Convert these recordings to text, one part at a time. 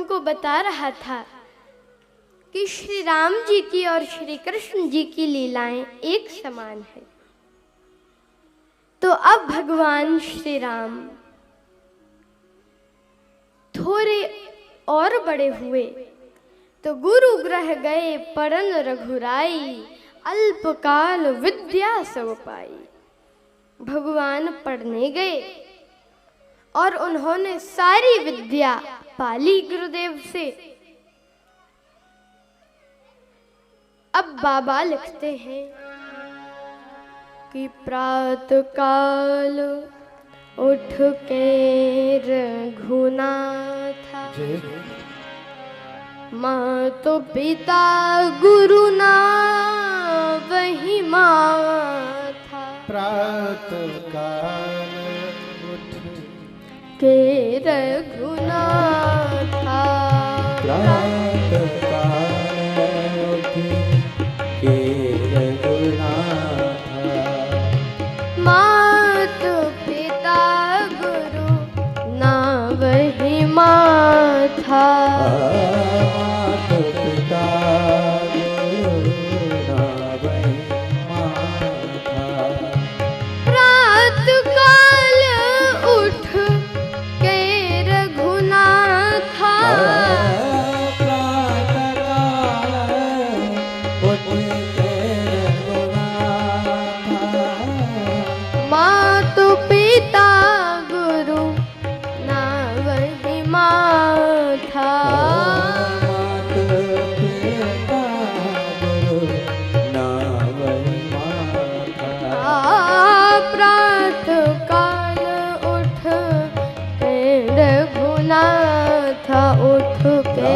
उनको बता रहा था कि श्री राम जी की और श्री कृष्ण जी की लीलाएं एक समान है। तो अब भगवान श्री राम थोड़े और बड़े हुए तो गुरु ग्रह गए परन रघुराई, अल्पकाल विद्या सब पाई। भगवान पढ़ने गए और उन्होंने सारी विद्या पाली गुरुदेव से। अब बाबा लिखते हैं कि प्रातः काल उठ के रघुनाथा, माँ तो पिता गुरु ना वही माथा। प्रातः काल उठ के रघुनाथा, प्रातः काल उठ के रघुनाथा, मात पिता गुरु ना वही माथा। मात पिता गुरु ना वही माथा। प्रातः काल उठ के रघुनाथा, प्रातः काल उठ के रघुनाथा, मात पिता गुरु ना वही माथा। मात पिता गुरु ना वही माथा। प्रातः काल उठ के रघुनाथा, उठ के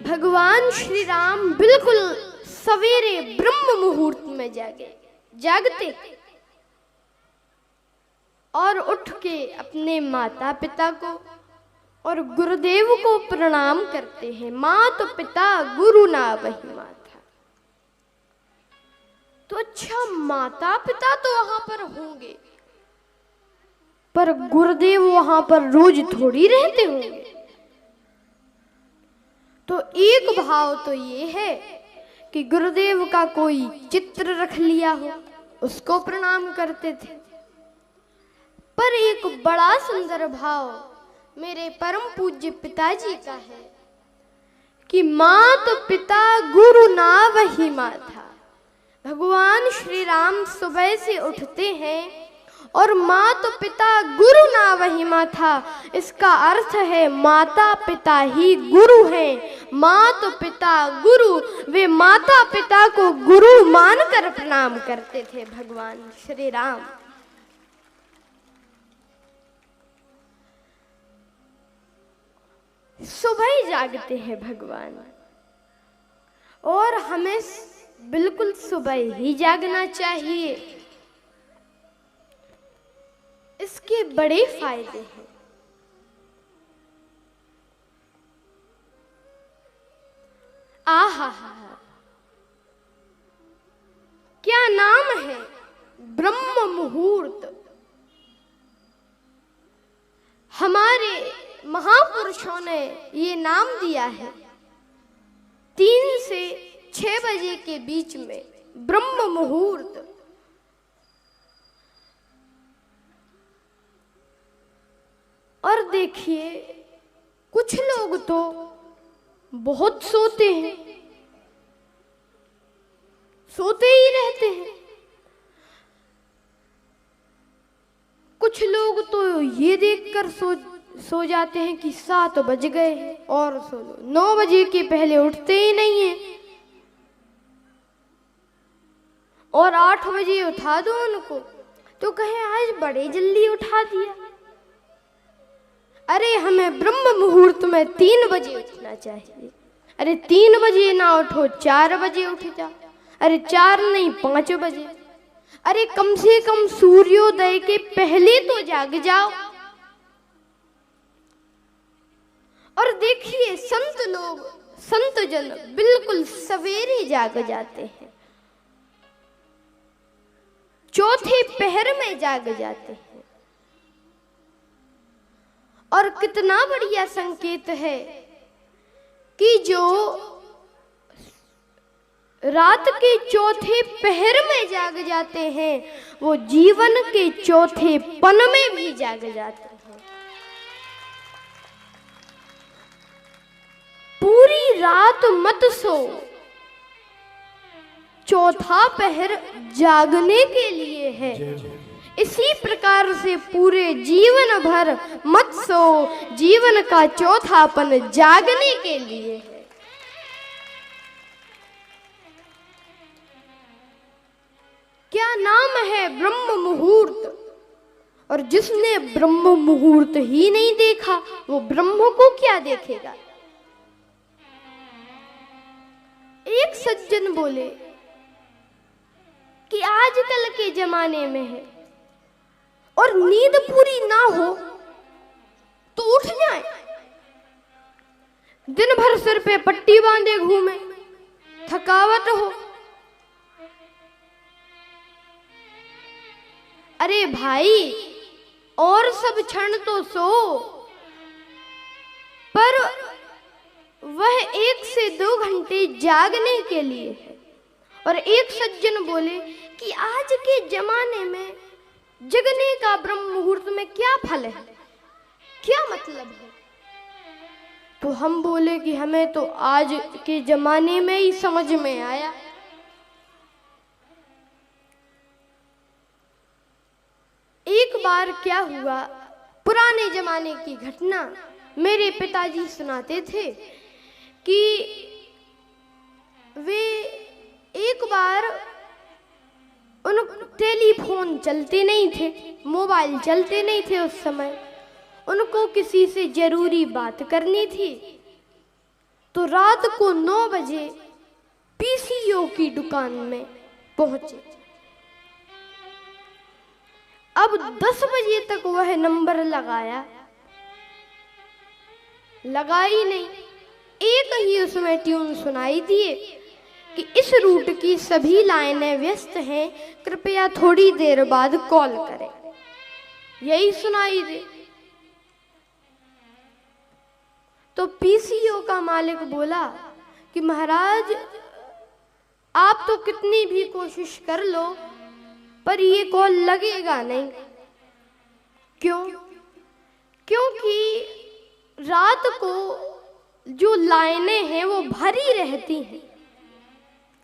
भगवान श्री राम बिल्कुल सवेरे ब्रह्म मुहूर्त में जागते और उठ के अपने माता पिता को और गुरुदेव को प्रणाम करते हैं। मात पिता गुरु ना वही माथा। तो अच्छा, माता पिता तो वहां पर होंगे, पर गुरुदेव वहां पर रोज थोड़ी रहते होंगे। तो एक भाव तो ये है कि गुरुदेव का कोई चित्र रख लिया हो, उसको प्रणाम करते थे। पर एक बड़ा सुंदर भाव मेरे परम पूज्य पिताजी का है कि मात पिता गुरु ना वही माथा। भगवान श्री राम सुबह से उठते हैं और मात पिता गुरु ना वही माथा। इसका अर्थ है माता पिता ही गुरु हैं। मात पिता गुरु, वे माता पिता को गुरु मानकर प्रणाम करते थे भगवान श्री राम। सुबह ही जागते हैं भगवान, और हमें बिल्कुल सुबह ही जागना चाहिए। इसके बड़े फायदे हैं। आहा, क्या नाम है, ब्रह्म मुहूर्त। हमारे महापुरुषों ने ये नाम दिया है। 3 से 6 बजे के बीच में ब्रह्म मुहूर्त। और देखिए, कुछ लोग तो बहुत सोते हैं, सोते ही रहते हैं। कुछ लोग तो ये देखकर सो जाते हैं कि 7 बज गए हैं और सो लो। 9 बजे के पहले उठते ही नहीं है, और 8 बजे उठा दो उनको तो कहें आज बड़े जल्दी उठा दिया। अरे, हमें ब्रह्म मुहूर्त में 3 बजे उठना चाहिए। अरे 3 बजे ना उठो, 4 बजे उठ जाओ। अरे 4 नहीं, 5 बजे। अरे कम से कम सूर्योदय के पहले तो जाग जाओ। और देखिए, संत लोग, संत जन बिल्कुल सवेरे जाग जाते हैं। चौथे पहर में जाग जाते हैं। और कितना बढ़िया संकेत है कि जो रात के चौथे पहर में जाग जाते हैं वो जीवन के चौथे पन में भी जाग जाते हैं। पूरी रात मत सो, चौथा पहर जागने के लिए है। इसी प्रकार से पूरे जीवन भर मत सो, जीवन का चौथापन जागने के लिए है। क्या नाम है ब्रह्म मुहूर्त, और जिसने ब्रह्म मुहूर्त ही नहीं देखा वो ब्रह्म को क्या देखेगा। एक सज्जन बोले कि आजकल के जमाने में है और नींद पूरी ना हो तो उठ जाए, दिन भर सिर पे पट्टी बांधे घूमे, थकावट हो। अरे भाई, और सब क्षण तो सो, पर वह 1 से 2 घंटे जागने के लिए है। और एक सज्जन बोले कि आज के जमाने में जगने का ब्रह्म मुहूर्त में क्या फल है, क्या मतलब है। तो हम बोले कि हमें तो आज के जमाने में ही समझ में आया। एक बार क्या हुआ, पुराने जमाने की घटना मेरे पिताजी सुनाते थे कि वे एक बार, उन टेलीफोन चलते नहीं थे, मोबाइल चलते नहीं थे उस समय, उनको किसी से जरूरी बात करनी थी। तो रात को 9 बजे पीसीओ की दुकान में पहुंचे। अब 10 बजे तक वह नंबर लगाया, लगाई नहीं, एक ही उसमें ट्यून सुनाई दिए कि इस रूट की सभी लाइनें व्यस्त हैं, कृपया थोड़ी देर बाद कॉल करें, यही सुनाई दे। तो पीसीओ का मालिक बोला कि महाराज आप तो कितनी भी कोशिश कर लो पर ये कॉल लगेगा नहीं। क्यों? क्योंकि रात को जो लाइनें हैं वो भरी रहती हैं,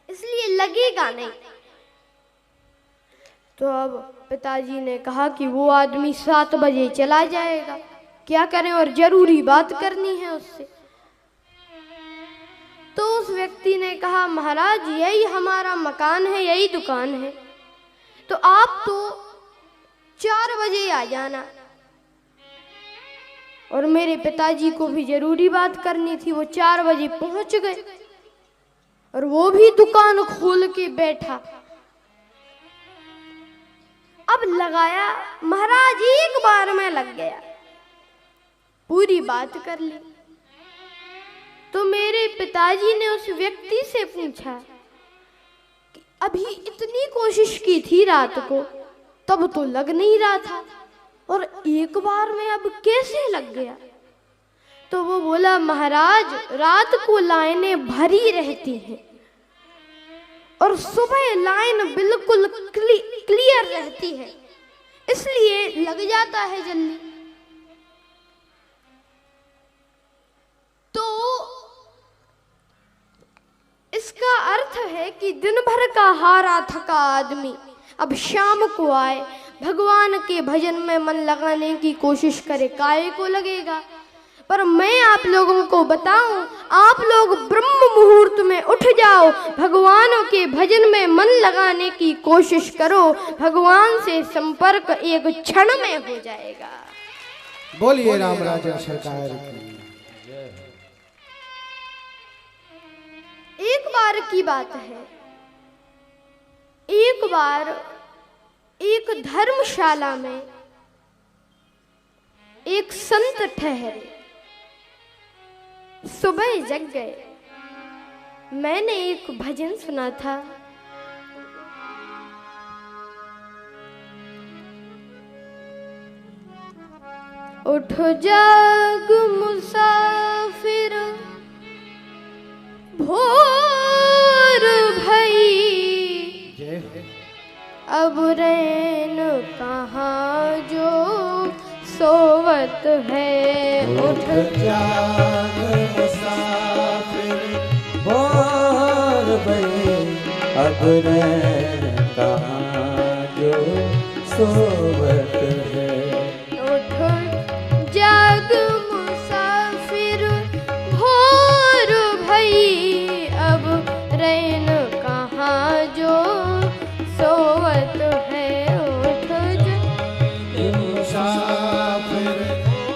इसलिए लगेगा नहीं। तो अब पिताजी ने कहा कि वो आदमी 7 बजे चला जाएगा, क्या करें, और जरूरी बात करनी है उससे। तो उस व्यक्ति ने कहा महाराज यही हमारा मकान है, यही दुकान है, तो आप तो 4 बजे आ जाना। और मेरे पिताजी को भी जरूरी बात करनी थी, वो 4 बजे पहुंच गए और वो भी दुकान खोल के बैठा। अब लगाया, महाराज एक बार में लग गया, पूरी बात कर ली। तो मेरे पिताजी ने उस व्यक्ति से पूछा कि अभी इतनी कोशिश की थी रात को, तब तो लग नहीं रहा था, और एक बार में अब कैसे लग गया। तो वो बोला महाराज रात को लाइनें भरी रहती हैं और सुबह लाइन बिल्कुल क्लियर रहती है, इसलिए लग जाता है जल्दी। तो इसका अर्थ है कि दिन भर का हारा थका आदमी अब शाम को आए, भगवान के भजन में मन लगाने की कोशिश करे, काहे को लगेगा। पर मैं आप लोगों को बताऊं, आप लोग ब्रह्म मुहूर्त में उठ जाओ, भगवान के भजन में मन लगाने की कोशिश करो, भगवान से संपर्क एक क्षण में हो जाएगा। बोलिए राम राजा सरकार की। एक बार की बात है, एक बार एक धर्मशाला में एक संत ठहरे, सुबह जग गए। मैंने एक भजन सुना था, उठ जाग मुसाफिर भोर भई, जय हो। अब रैन कहाँ जो सोवत है। उठ जाग मुसाफिर भोर भई, अब रैन कहाँ जो सोवत है। उठ जाग मुसाफिर भोर भई, अब रैन कहाँ जो सोवत है। उठ मुसाफिर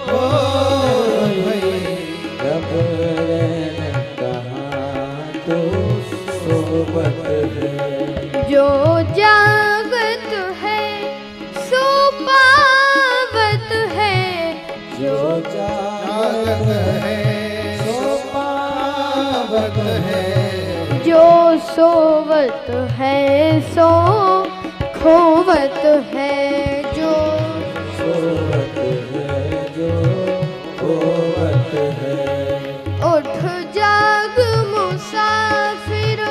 भोर भई, अब रैन कहाँ जो सोवत है। जो जागत है सो पावत है, जो जागत है सो पावत है, जो सोवत है सो खोवत है। जो सोवत है जो खोवत है। उठ जाग मुसाफिर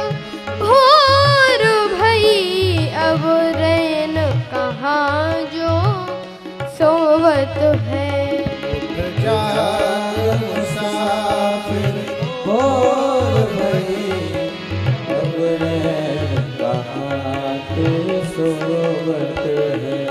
भोर भई, अब रैन कहाँ जो सोवत है। जाग मुसाफिर भोर भई, अब रैन कहाँ तो सोवत है।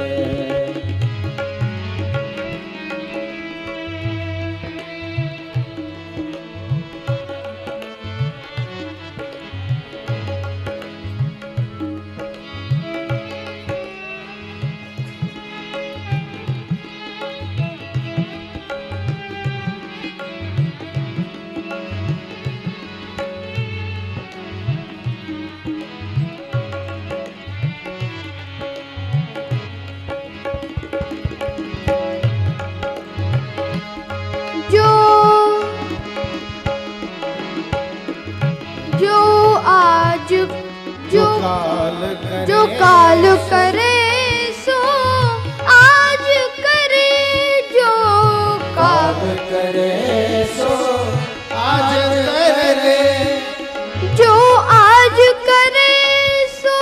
जो जो आज जो काल करे, जो काल करे सो आज करे, जो काल काल करे सो आज करे, जो आज करे सो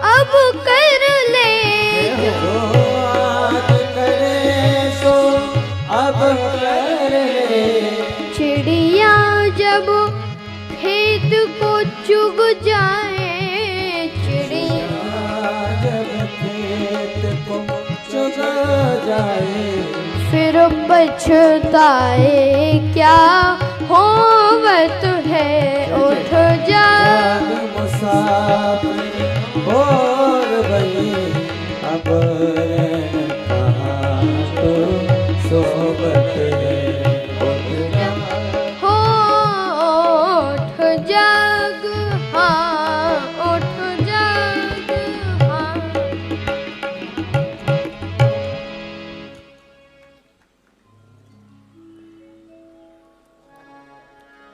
अब कर ले। जो आज करे सो अब कर ले। चिड़िया जब खेत को चुग जाए, चिड़िया जब खेत को चुग जाए, फिर पछताए क्या होवत है। उठ जाग जाग मुसाफिर भोर भई, अब रैन कहाँ तो सोवत है। उठ जाग हो, उठ जाग, हाँ उठ जाग, हाँ।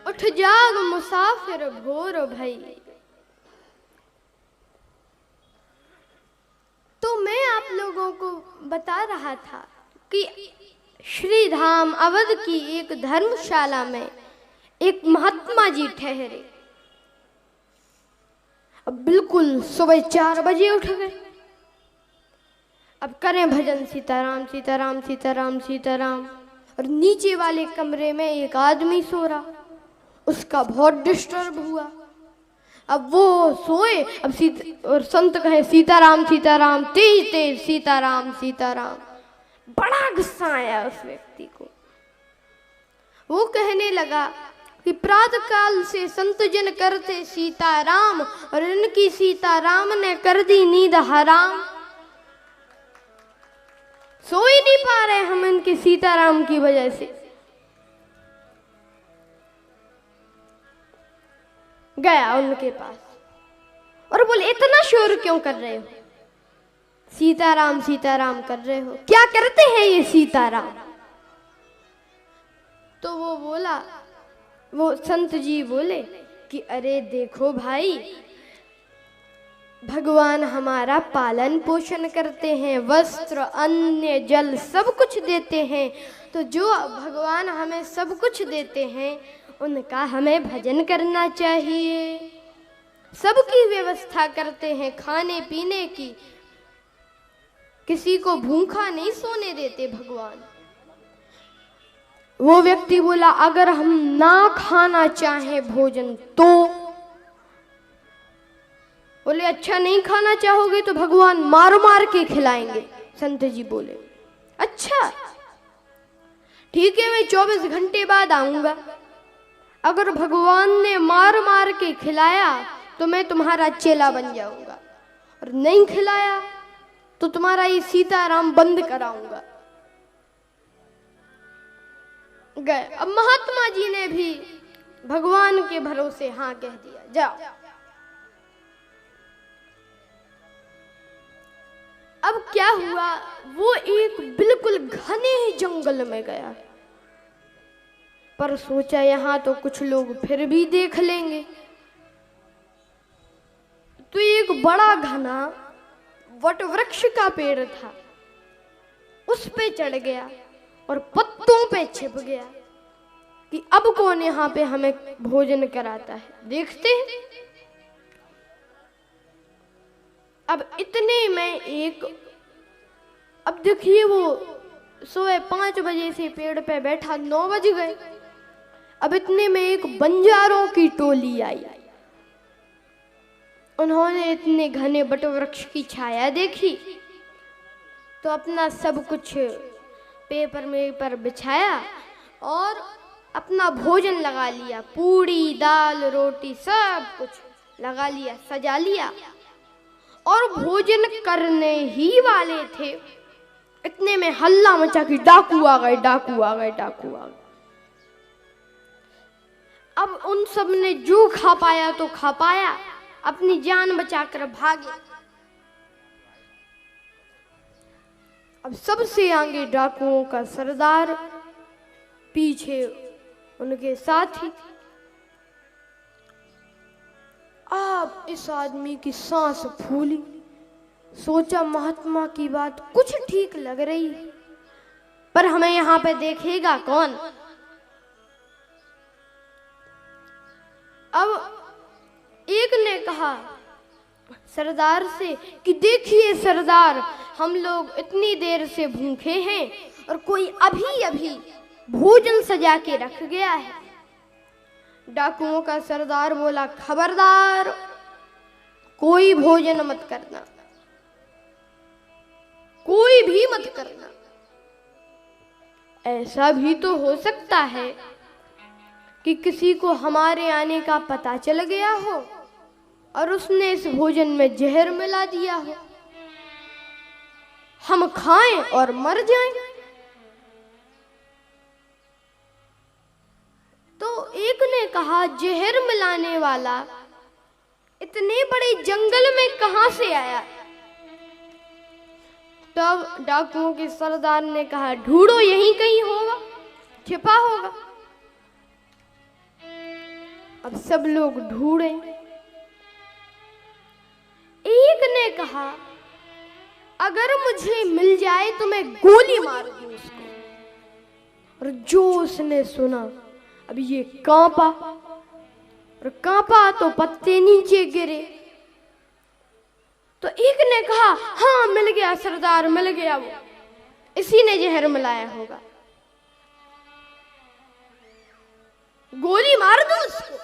उठ जाग मुसाफिर भोर भई। तो मैं आप लोगों को बता रहा था कि श्री धाम अवध की एक धर्मशाला में एक महात्मा जी ठहरे। अब बिल्कुल सुबह 4 बजे उठ गए। अब करें भजन सीताराम सीताराम सीताराम सीताराम। और नीचे वाले कमरे में एक आदमी सो रहा, उसका बहुत डिस्टर्ब हुआ। अब वो सोए, अब और संत कहे सीताराम सीताराम, तेज तेज सीताराम सीताराम। बड़ा गुस्सा आया उस व्यक्ति को। वो कहने लगा कि प्रातः काल से संत जन करते सीताराम और इनकी सीताराम ने कर दी नींद हराम। सो ही नहीं पा रहे हम इनके सीताराम की वजह से। गया उनके पास और बोले इतना शोर क्यों कर रहे हो, सीताराम सीताराम कर रहे हो, क्या करते हैं ये सीताराम। तो वो बोला, वो संत जी बोले कि अरे देखो भाई, भगवान हमारा पालन पोषण करते हैं, वस्त्र अन्न जल सब कुछ देते हैं। तो जो भगवान हमें सब कुछ देते हैं उनका हमें भजन करना चाहिए। सबकी व्यवस्था करते हैं खाने पीने की, किसी को भूखा नहीं सोने देते भगवान। वो व्यक्ति बोला अगर हम ना खाना चाहें भोजन तो, बोले अच्छा नहीं खाना चाहोगे तो भगवान मार मार के खिलाएंगे। संत जी बोले अच्छा ठीक है, मैं 24 घंटे बाद आऊंगा। अगर भगवान ने मार मार के खिलाया तो मैं तुम्हारा चेला बन जाऊंगा, और नहीं खिलाया तो तुम्हारा ये सीताराम बंद कराऊंगा। गए। अब महात्मा जी ने भी भगवान के भरोसे हाँ कह दिया, जाओ। अब क्या हुआ, वो एक बिल्कुल घने जंगल में गया, पर सोचा यहां तो कुछ लोग फिर भी देख लेंगे। तो एक बड़ा घना वट वृक्ष का पेड़ था, उस पे चढ़ गया और पत्तों पे छिप गया कि अब कौन यहाँ पे हमें भोजन कराता है, देखते हैं। अब इतने में एक, अब देखिए वो सुबह 5 बजे से पेड़ पे बैठा, 9 बज गए। अब इतने में एक बंजारों की टोली आई। उन्होंने इतने घने बट वृक्ष की छाया देखी तो अपना सब कुछ पेपर में पर बिछाया और अपना भोजन लगा लिया, पूड़ी दाल रोटी सब कुछ लगा लिया, सजा लिया और भोजन करने ही वाले थे। इतने में हल्ला मचा कि डाकू आ गए, डाकू आ गए, डाकू आ गए। अब उन सब ने जो खा पाया तो खा पाया, अपनी जान बचाकर भागे। अब सबसे आगे डाकुओं का सरदार, पीछे उनके साथी। अब इस आदमी की सांस फूली, सोचा महात्मा की बात कुछ ठीक लग रही है, पर हमें यहाँ पे देखेगा कौन। अब एक ने कहा सरदार से कि देखिए सरदार, हम लोग इतनी देर से भूखे हैं और कोई अभी अभी भोजन सजा के रख गया है। डाकुओं का सरदार बोला खबरदार, कोई भोजन मत करना, कोई भी मत करना। ऐसा भी तो हो सकता है कि किसी को हमारे आने का पता चल गया हो और उसने इस भोजन में जहर मिला दिया हो, हम खाएं और मर जाएं। तो एक ने कहा जहर मिलाने वाला इतने बड़े जंगल में कहां से आया। तब डाकुओं के सरदार ने कहा ढूंढो, यहीं कहीं होगा, छिपा होगा। अब सब लोग ढूंढे। एक ने कहा अगर मुझे मिल जाए तो मैं गोली मार दूं उसको। और जो उसने सुना, अब ये कांपा, और कांपा तो पत्ते नीचे गिरे। तो एक ने कहा हाँ मिल गया सरदार, मिल गया, वो इसी ने जहर मिलाया होगा, गोली मार दो उसको।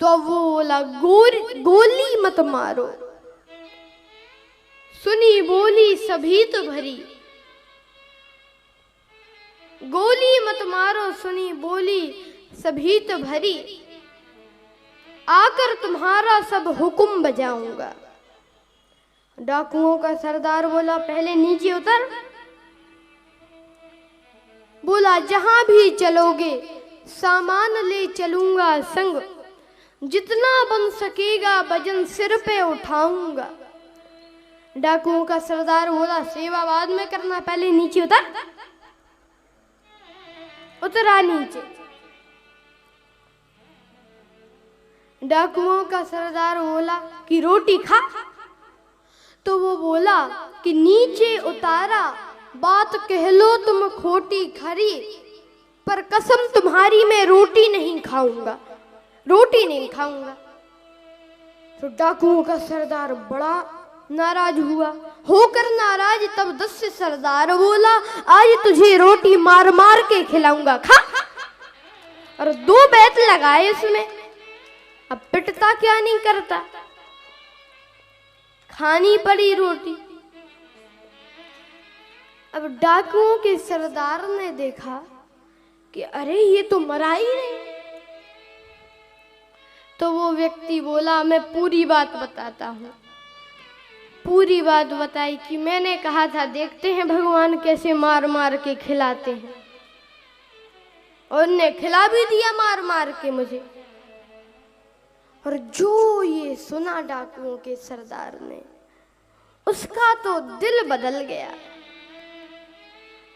तो वो बोला गोली मत मारो, सुनी बोली सभी तो भरी, गोली मत मारो सुनी बोली सभी तो भरी, आकर तुम्हारा सब हुक्म बजाऊंगा। डाकुओं का सरदार बोला पहले नीचे उतर। बोला जहां भी चलोगे सामान ले चलूंगा संग, जितना बन सकेगा वजन सिर पे उठाऊंगा। डाकुओं का सरदार बोला सेवा बाद में करना, पहले नीचे उतर। उतरा नीचे। डाकुओं का सरदार बोला कि रोटी खा। तो वो बोला कि नीचे उतारा, बात कह लो तुम खोटी खरी, पर कसम तुम्हारी मैं रोटी नहीं खाऊंगा, रोटी नहीं खाऊंगा। तो डाकुओं का सरदार बड़ा नाराज हुआ। होकर नाराज तब दस्यु सरदार बोला, आज तुझे रोटी मार मार के खिलाऊंगा, खा। और 2 बैत लगाए इसमें। अब पिटता क्या नहीं करता, खानी पड़ी रोटी। अब डाकुओं के सरदार ने देखा कि अरे ये तो मरा ही नहीं। तो वो व्यक्ति बोला, मैं पूरी बात बताता हूँ। पूरी बात बताई कि मैंने कहा था देखते हैं भगवान कैसे मार मार के खिलाते हैं, और ने खिला भी दिया मार मार के मुझे। और जो ये सुना डाकुओं के सरदार ने, उसका तो दिल बदल गया,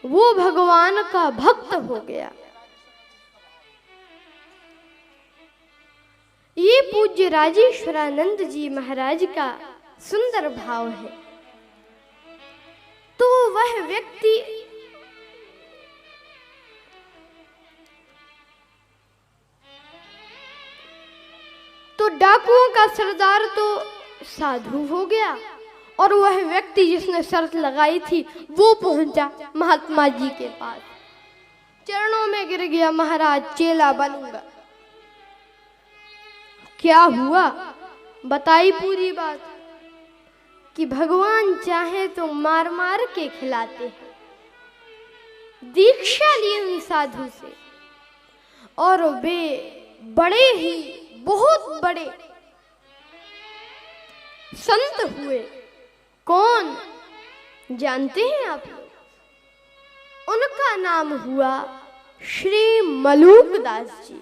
वो भगवान का भक्त हो गया। ये पूज्य राजेश्वरानंद जी महाराज का सुंदर भाव है। तो वह व्यक्ति तो डाकुओं का सरदार तो साधु हो गया, और वह व्यक्ति जिसने शर्त लगाई थी वो पहुंचा महात्मा जी के पास, चरणों में गिर गया, महाराज चेला बनूंगा। क्या हुआ बताई पूरी बात कि भगवान चाहे तो मार मार के खिलाते हैं। दीक्षा ली उन साधु से, और वे बड़े ही बहुत बड़े संत हुए। कौन जानते हैं आप लोग? उनका नाम हुआ श्री मलूकदास जी।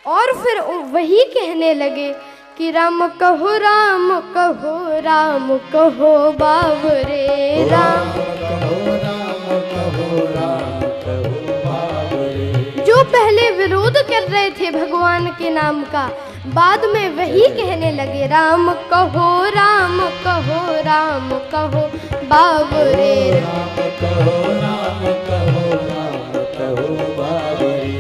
और फिर वही कहने लगे कि राम कहो राम कहो राम कहो बाबरे, राम कहो राम कहो राम कहो बाबरे। जो पहले विरोध कर रहे थे भगवान के नाम का, बाद में वही कहने लगे राम कहो राम कहो राम कहो बाबरे, राम कहो राम कहो राम कहो बाबरे।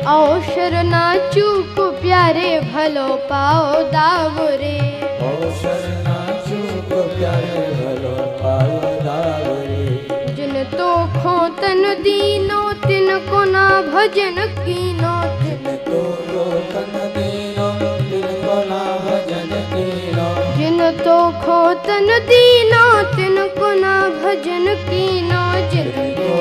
आओ शरणा चूक प्यारे भलो पाओ दावरे, आओ शरणा चूक प्यारे भलो पाओ दावरे। जिन तो खो तन दीनो तिन को ना भजन कीनो, जिन तो तन दीनो तिन को ना भजन कीनो, जिन तो खो तन दीनो तिन को ना भजन कीनो, जिन तो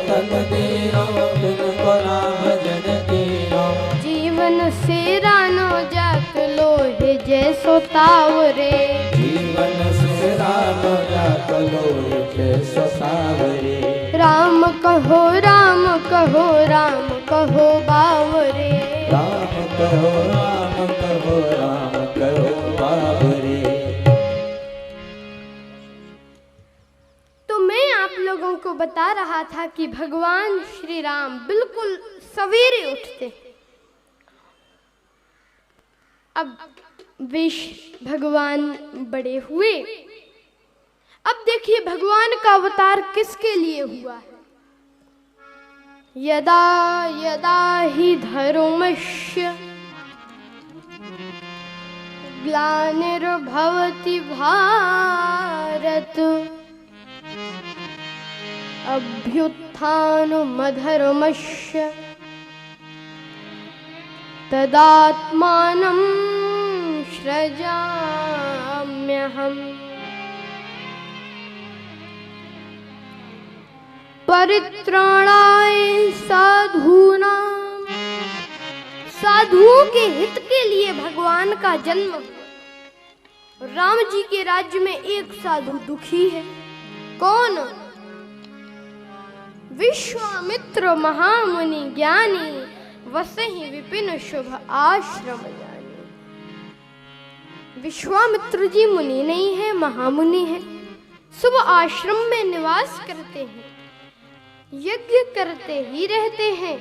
तन दीनो तिन को ना भजन कीनो। जीवन से रानो जात लोहे जैसो तावरे, जीवन से रानो जात लोहे जैसो तावरे। राम कहो राम कहो राम कहो बावरे, राम कहो राम कहो राम कहो बाबरे। तो मैं आप लोगों को बता रहा था कि भगवान श्री राम बिल्कुल सवेरे उठते हैं। अब भगवान बड़े हुए। अब देखिए भगवान का अवतार किसके लिए हुआ है। यदा यदा हि धर्मस्य ग्लानिर्भवति भारत, अभ्युत्थानमधर्मस्य तदात्मानं सृजाम्यहम्। परित्राणाय साधूनां, साधुओं के हित के लिए भगवान का जन्म हुआ। राम जी के राज्य में एक साधु दुखी है। कौन? विश्वामित्र महामुनि ज्ञानी, वसहि विपिन शुभ आश्रम जानी। विश्वामित्र जी मुनि नहीं है, महामुनि है, शुभ आश्रम में निवास करते हैं, यज्ञ करते ही रहते हैं,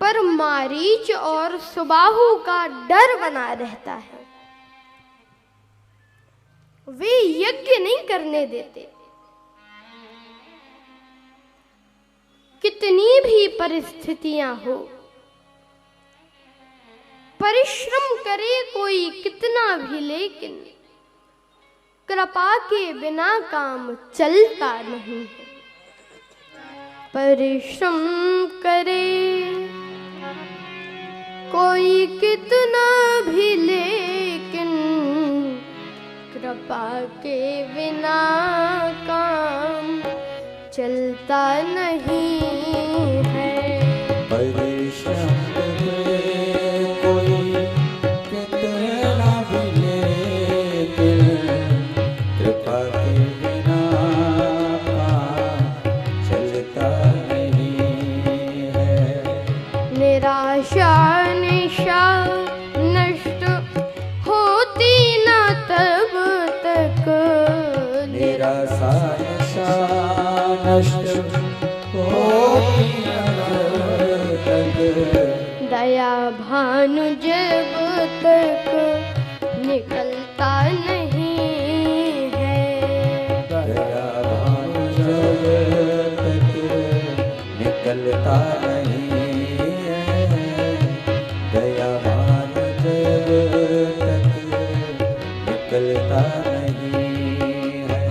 पर मारीच और सुबाहु का डर बना रहता है। वे यज्ञ नहीं करने देते। कितनी भी परिस्थितियां हो, परिश्रम करे कोई कितना भी, लेकिन कृपा के बिना काम चलता नहीं है। परिश्रम करे कोई कितना भी, लेकिन कृपा के बिना काम चलता नहीं है। परिश्रम करे कोई कितना भी, लेकिन कृपा के बिना काम चलता नहीं है। निराशा निशा नष्ट होती न तब तक, निराशा निशा नष्ट होती न तब तक, दया भानु जब तक निकलता नहीं है। दया भानु जब तक निकलता नहीं है। दया भानु जब तक निकलता नहीं है।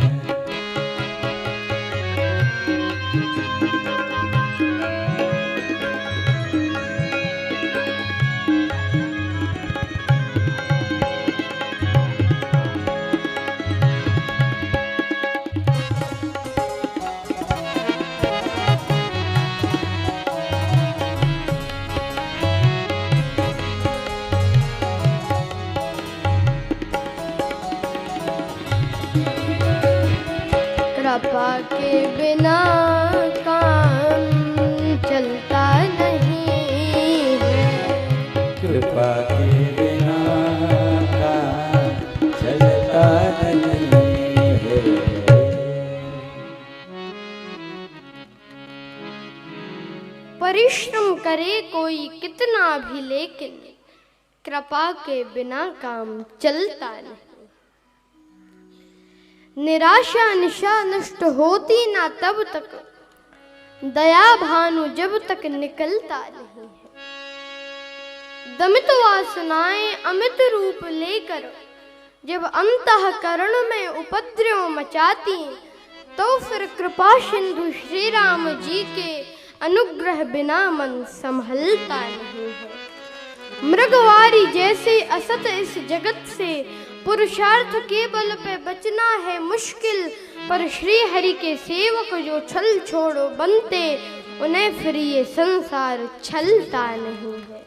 कृपा के बिना काम चलता नहीं है। कृपा के बिना काम चलता नहीं है। परिश्रम करे कोई कितना भी, लेकिन कृपा के बिना काम चलता नहीं। निराशा निशा नष्ट होती ना तब तक, दया भानु जब तक निकलता नहीं है। दमित वासनाएं अमित रूप लेकर जब अंतःकरण में उपद्रव मचाती, तो फिर कृपा सिंधु श्री राम जी के अनुग्रह बिना मन संभलता नहीं है। मृगवारी जैसे असत इस जगत से पुरुषार्थ के बल पे बचना है मुश्किल, पर श्री हरि के सेवक जो छल छोड़ो बनते, उन्हें फिर ये संसार छलता नहीं है।